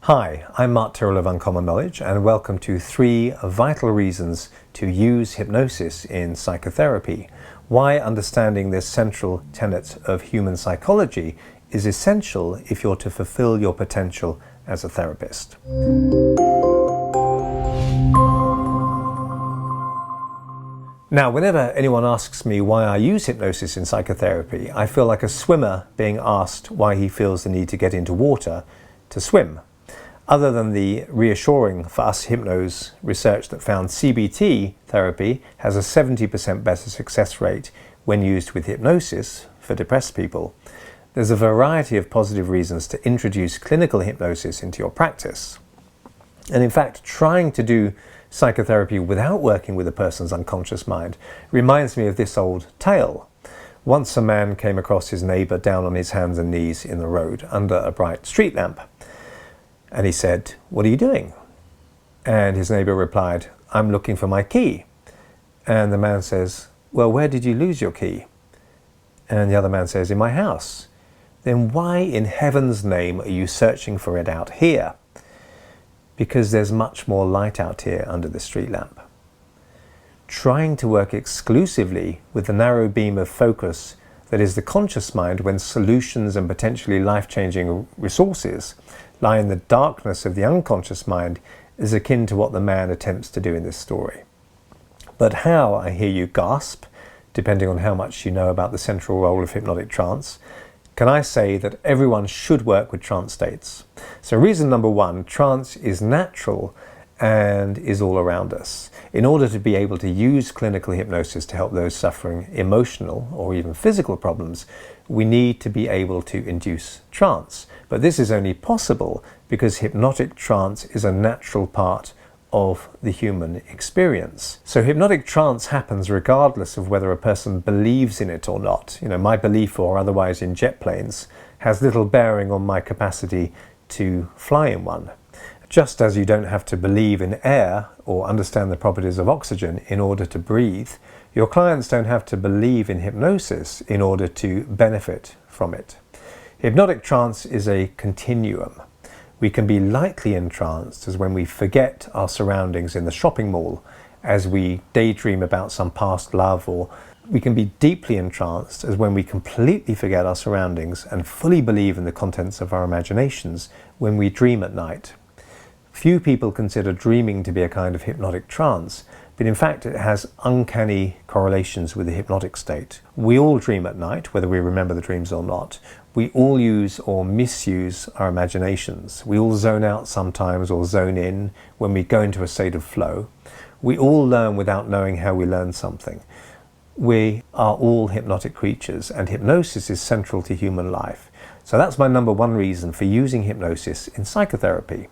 Hi, I'm Mark Tyrrell of Uncommon Knowledge, and welcome to 3 vital reasons to use hypnosis in psychotherapy. Why understanding this central tenet of human psychology is essential if you're to fulfill your potential as a therapist. Now, whenever anyone asks me why I use hypnosis in psychotherapy, I feel like a swimmer being asked why he feels the need to get into water to swim. Other than the reassuring for us hypnos research that found CBT therapy has a 70% better success rate when used with hypnosis for depressed people, there's a variety of positive reasons to introduce clinical hypnosis into your practice. And in fact, trying to do psychotherapy without working with a person's unconscious mind reminds me of this old tale. Once a man came across his neighbour down on his hands and knees in the road under a bright street lamp. And he said, "What are you doing?" And his neighbour replied, "I'm looking for my key." And the man says, "Well, where did you lose your key?" And the other man says, "In my house." "Then why in heaven's name are you searching for it out here?" "Because there's much more light out here under the street lamp." Trying to work exclusively with the narrow beam of focus that is the conscious mind when solutions and potentially life-changing resources lie in the darkness of the unconscious mind is akin to what the man attempts to do in this story. But how, I hear you gasp, depending on how much you know about the central role of hypnotic trance, can I say that everyone should work with trance states? So reason number 1, trance is natural and is all around us. In order to be able to use clinical hypnosis to help those suffering emotional or even physical problems, we need to be able to induce trance. But this is only possible because hypnotic trance is a natural part of the human experience. So hypnotic trance happens regardless of whether a person believes in it or not. My belief or otherwise in jet planes has little bearing on my capacity to fly in one. Just as you don't have to believe in air or understand the properties of oxygen in order to breathe, your clients don't have to believe in hypnosis in order to benefit from it. Hypnotic trance is a continuum. We can be lightly entranced as when we forget our surroundings in the shopping mall, as we daydream about some past love, or we can be deeply entranced as when we completely forget our surroundings and fully believe in the contents of our imaginations when we dream at night. Few people consider dreaming to be a kind of hypnotic trance, but in fact it has uncanny correlations with the hypnotic state. We all dream at night, whether we remember the dreams or not. We all use or misuse our imaginations. We all zone out sometimes or zone in when we go into a state of flow. We all learn without knowing how we learn something. We are all hypnotic creatures, and hypnosis is central to human life. So that's my number 1 reason for using hypnosis in psychotherapy.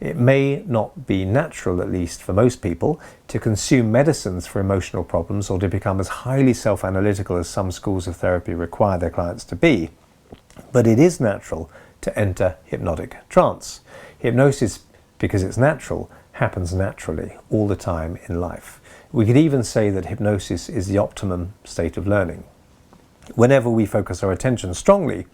It may not be natural, at least for most people, to consume medicines for emotional problems or to become as highly self-analytical as some schools of therapy require their clients to be. But it is natural to enter hypnotic trance. Hypnosis, because it's natural, happens naturally all the time in life. We could even say that hypnosis is the optimum state of learning. Whenever we focus our attention strongly,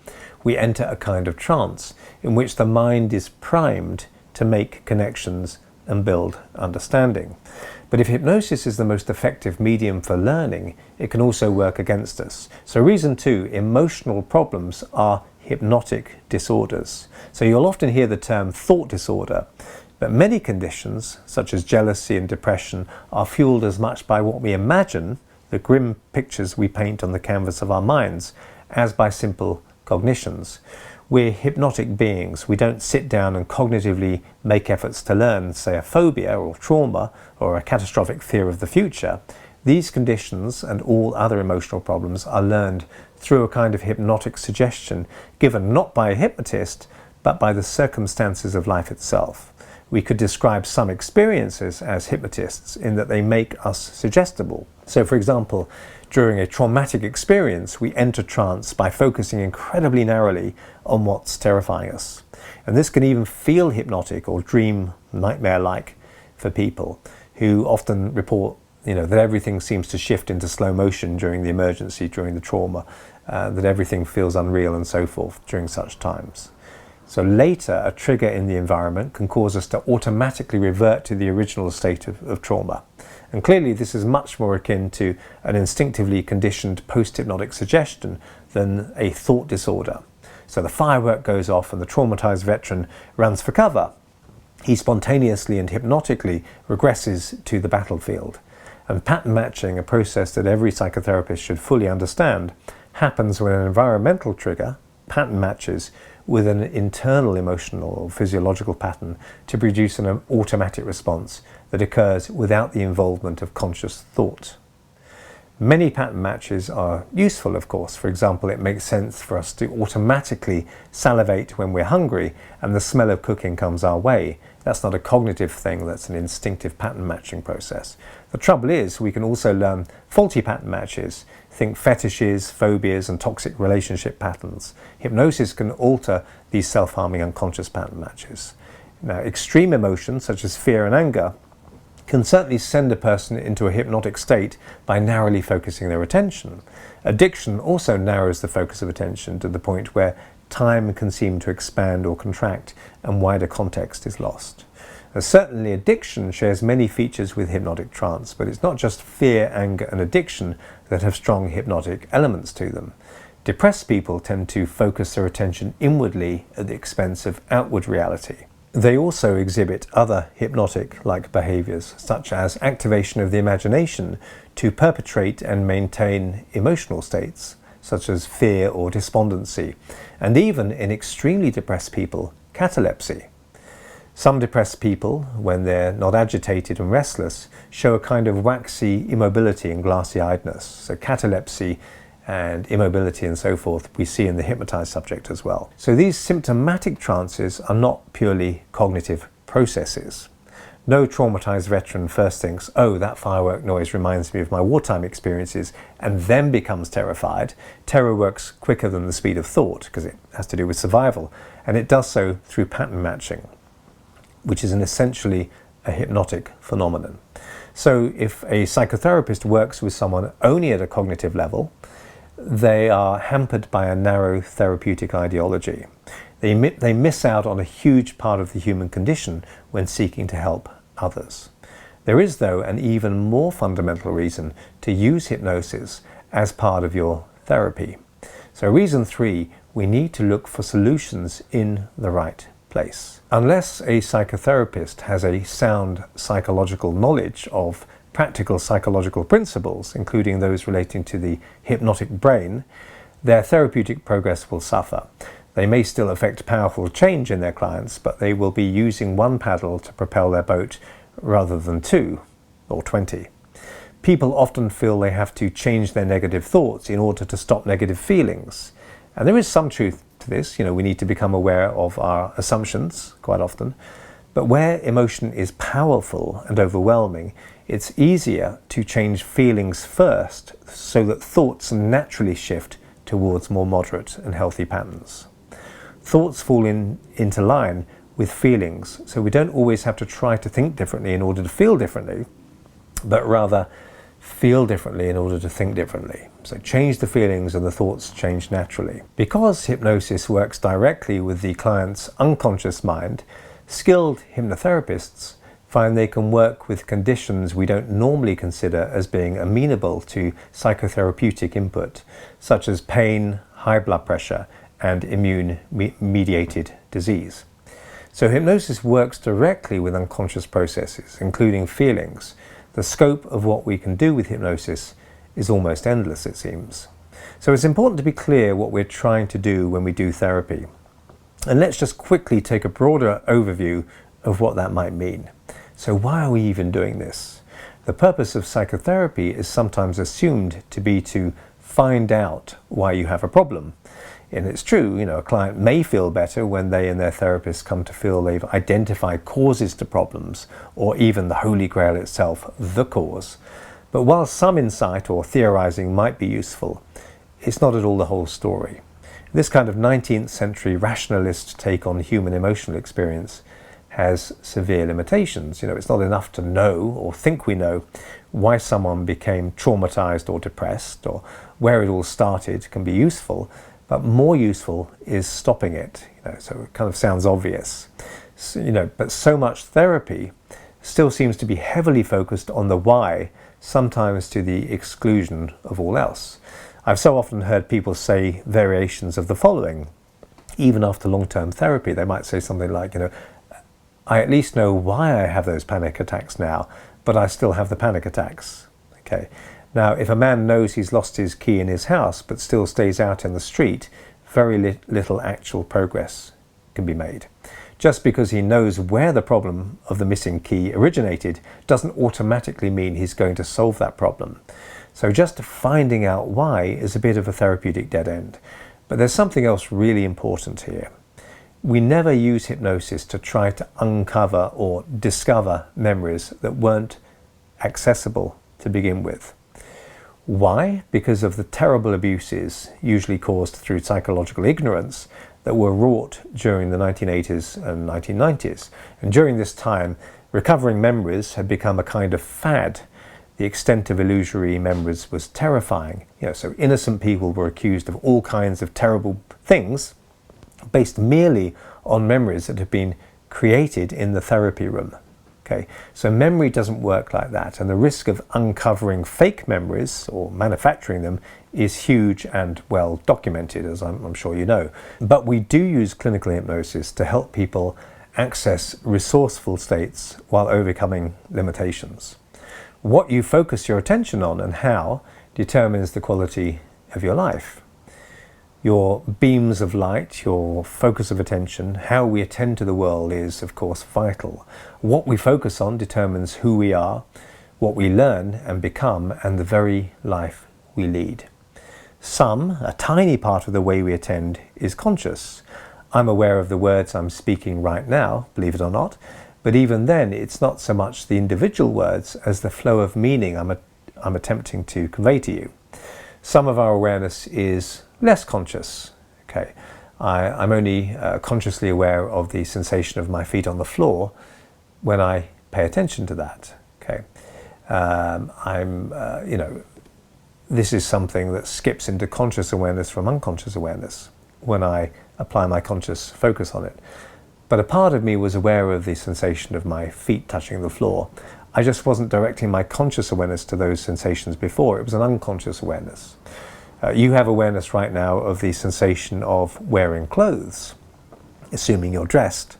we enter a kind of trance in which the mind is primed to make connections and build understanding. But if hypnosis is the most effective medium for learning, it can also work against us. So reason 2, emotional problems are hypnotic disorders. So you'll often hear the term thought disorder, but many conditions, such as jealousy and depression, are fueled as much by what we imagine, the grim pictures we paint on the canvas of our minds, as by simple cognitions. We're hypnotic beings. We don't sit down and cognitively make efforts to learn, say, a phobia or trauma or a catastrophic fear of the future. These conditions and all other emotional problems are learned through a kind of hypnotic suggestion given not by a hypnotist, but by the circumstances of life itself. We could describe some experiences as hypnotists in that they make us suggestible. So, for example, during a traumatic experience, we enter trance by focusing incredibly narrowly on what's terrifying us. And this can even feel hypnotic or dream nightmare-like for people who often report that everything seems to shift into slow motion during the emergency, during the trauma, that everything feels unreal and so forth during such times. So later, a trigger in the environment can cause us to automatically revert to the original state of trauma. And clearly this is much more akin to an instinctively conditioned post-hypnotic suggestion than a thought disorder. So the firework goes off and the traumatized veteran runs for cover. He spontaneously and hypnotically regresses to the battlefield. And pattern matching, a process that every psychotherapist should fully understand, happens when an environmental trigger pattern matches with an internal emotional or physiological pattern to produce an automatic response that occurs without the involvement of conscious thought. Many pattern matches are useful, of course. For example, it makes sense for us to automatically salivate when we're hungry and the smell of cooking comes our way. That's not a cognitive thing, that's an instinctive pattern matching process. The trouble is, we can also learn faulty pattern matches. Think fetishes, phobias, and toxic relationship patterns. Hypnosis can alter these self-harming unconscious pattern matches. Now, extreme emotions such as fear and anger can certainly send a person into a hypnotic state by narrowly focusing their attention. Addiction also narrows the focus of attention to the point where time can seem to expand or contract and wider context is lost. Now, certainly addiction shares many features with hypnotic trance, but it's not just fear, anger and addiction that have strong hypnotic elements to them. Depressed people tend to focus their attention inwardly at the expense of outward reality. They also exhibit other hypnotic-like behaviors, such as activation of the imagination to perpetrate and maintain emotional states, such as fear or despondency, and even in extremely depressed people, catalepsy. Some depressed people, when they're not agitated and restless, show a kind of waxy immobility and glassy-eyedness. So catalepsy and immobility and so forth we see in the hypnotized subject as well. So these symptomatic trances are not purely cognitive processes. No traumatized veteran first thinks, oh, that firework noise reminds me of my wartime experiences, and then becomes terrified. Terror works quicker than the speed of thought because it has to do with survival, and it does so through pattern matching, which is essentially a hypnotic phenomenon. So if a psychotherapist works with someone only at a cognitive level, they are hampered by a narrow therapeutic ideology. They miss out on a huge part of the human condition when seeking to help others. There is, though, an even more fundamental reason to use hypnosis as part of your therapy. So reason 3, we need to look for solutions in the right place. Unless a psychotherapist has a sound psychological knowledge of practical psychological principles, including those relating to the hypnotic brain, their therapeutic progress will suffer. They may still effect powerful change in their clients, but they will be using one paddle to propel their boat rather than 2 or 20. People often feel they have to change their negative thoughts in order to stop negative feelings. And there is some truth to this. We need to become aware of our assumptions quite often. But where emotion is powerful and overwhelming, it's easier to change feelings first so that thoughts naturally shift towards more moderate and healthy patterns. Thoughts fall into line with feelings, so we don't always have to try to think differently in order to feel differently, but rather feel differently in order to think differently. So change the feelings and the thoughts change naturally. Because hypnosis works directly with the client's unconscious mind, skilled hypnotherapists find they can work with conditions we don't normally consider as being amenable to psychotherapeutic input, such as pain, high blood pressure, and immune-mediated disease. So hypnosis works directly with unconscious processes, including feelings. The scope of what we can do with hypnosis is almost endless, it seems. So it's important to be clear what we're trying to do when we do therapy. And let's just quickly take a broader overview of what that might mean. So why are we even doing this? The purpose of psychotherapy is sometimes assumed to be to find out why you have a problem. And it's true, a client may feel better when they and their therapist come to feel they've identified causes to problems, or even the Holy Grail itself, the cause. But while some insight or theorizing might be useful, it's not at all the whole story. This kind of 19th century rationalist take on human emotional experience has severe limitations. It's not enough to know or think we know why someone became traumatized or depressed, or where it all started can be useful, but more useful is stopping it. So it kind of sounds obvious. So, but so much therapy still seems to be heavily focused on the why, sometimes to the exclusion of all else. I've so often heard people say variations of the following. Even after long-term therapy, they might say something like, I at least know why I have those panic attacks now, but I still have the panic attacks. Okay. Now, if a man knows he's lost his key in his house, but still stays out in the street, very little actual progress can be made. Just because he knows where the problem of the missing key originated doesn't automatically mean he's going to solve that problem. So just finding out why is a bit of a therapeutic dead end. But there's something else really important here. We never use hypnosis to try to uncover or discover memories that weren't accessible to begin with. Why? Because of the terrible abuses, usually caused through psychological ignorance, that were wrought during the 1980s and 1990s. And during this time, recovering memories had become a kind of fad. The extent of illusory memories was terrifying. So innocent people were accused of all kinds of terrible things based merely on memories that had been created in the therapy room. Okay, so memory doesn't work like that, and the risk of uncovering fake memories or manufacturing them is huge and well documented, as I'm sure you know. But we do use clinical hypnosis to help people access resourceful states while overcoming limitations. What you focus your attention on and how determines the quality of your life. Your beams of light, your focus of attention, how we attend to the world is, of course, vital. What we focus on determines who we are, what we learn and become, and the very life we lead. A tiny part of the way we attend is conscious. I'm aware of the words I'm speaking right now, believe it or not, but even then it's not so much the individual words as the flow of meaning I'm attempting to convey to you. Some of our awareness is less conscious. Okay, I'm only consciously aware of the sensation of my feet on the floor when I pay attention to that. Okay, this is something that skips into conscious awareness from unconscious awareness when I apply my conscious focus on it. But a part of me was aware of the sensation of my feet touching the floor. I just wasn't directing my conscious awareness to those sensations before. It was an unconscious awareness. You have awareness right now of the sensation of wearing clothes, assuming you're dressed.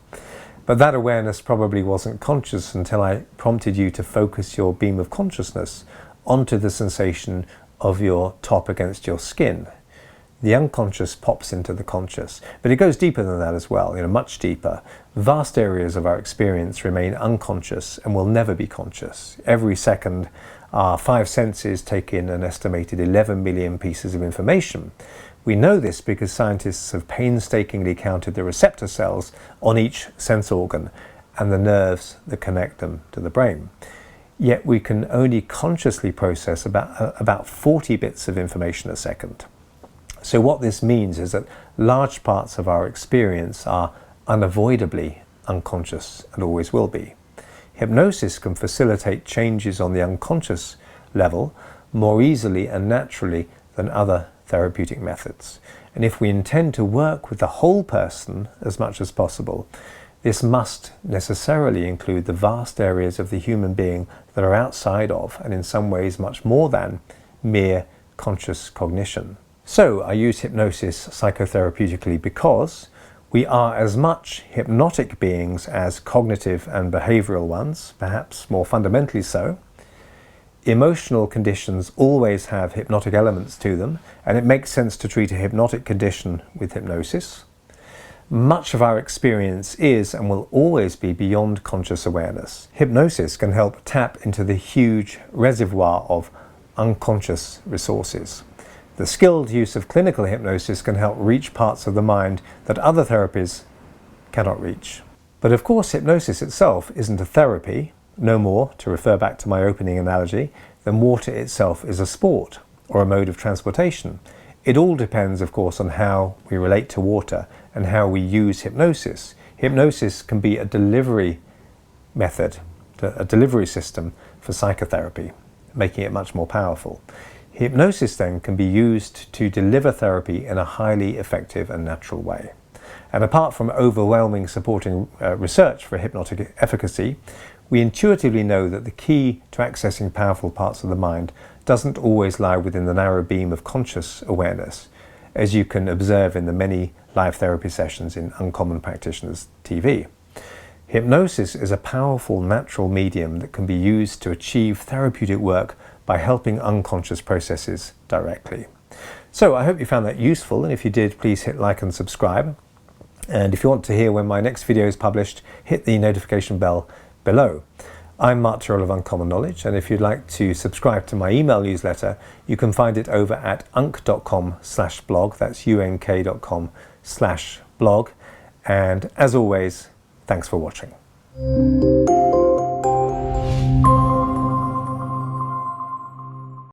But that awareness probably wasn't conscious until I prompted you to focus your beam of consciousness onto the sensation of your top against your skin. The unconscious pops into the conscious, but it goes deeper than that as well, much deeper. Vast areas of our experience remain unconscious and will never be conscious. Every second, our five senses take in an estimated 11 million pieces of information. We know this because scientists have painstakingly counted the receptor cells on each sense organ and the nerves that connect them to the brain. Yet we can only consciously process about 40 bits of information a second. So what this means is that large parts of our experience are unavoidably unconscious and always will be. Hypnosis can facilitate changes on the unconscious level more easily and naturally than other therapeutic methods. And if we intend to work with the whole person as much as possible, this must necessarily include the vast areas of the human being that are outside of, and in some ways much more than, mere conscious cognition. So I use hypnosis psychotherapeutically because we are as much hypnotic beings as cognitive and behavioral ones, perhaps more fundamentally so. Emotional conditions always have hypnotic elements to them, and it makes sense to treat a hypnotic condition with hypnosis. Much of our experience is and will always be beyond conscious awareness. Hypnosis can help tap into the huge reservoir of unconscious resources. The skilled use of clinical hypnosis can help reach parts of the mind that other therapies cannot reach. But of course, hypnosis itself isn't a therapy, no more, to refer back to my opening analogy, than water itself is a sport or a mode of transportation. It all depends, of course, on how we relate to water and how we use hypnosis. Hypnosis can be a delivery method, a delivery system for psychotherapy, making it much more powerful. Hypnosis then can be used to deliver therapy in a highly effective and natural way. And apart from overwhelming supporting research for hypnotic efficacy, we intuitively know that the key to accessing powerful parts of the mind doesn't always lie within the narrow beam of conscious awareness, as you can observe in the many live therapy sessions in Uncommon Practitioners TV. Hypnosis is a powerful natural medium that can be used to achieve therapeutic work by helping unconscious processes directly. So I hope you found that useful, and if you did, please hit like and subscribe. And if you want to hear when my next video is published, hit the notification bell below. I'm Mark Tyrrell of Uncommon Knowledge, and if you'd like to subscribe to my email newsletter, you can find it over at unk.com/blog. That's unk.com/blog. And as always, thanks for watching.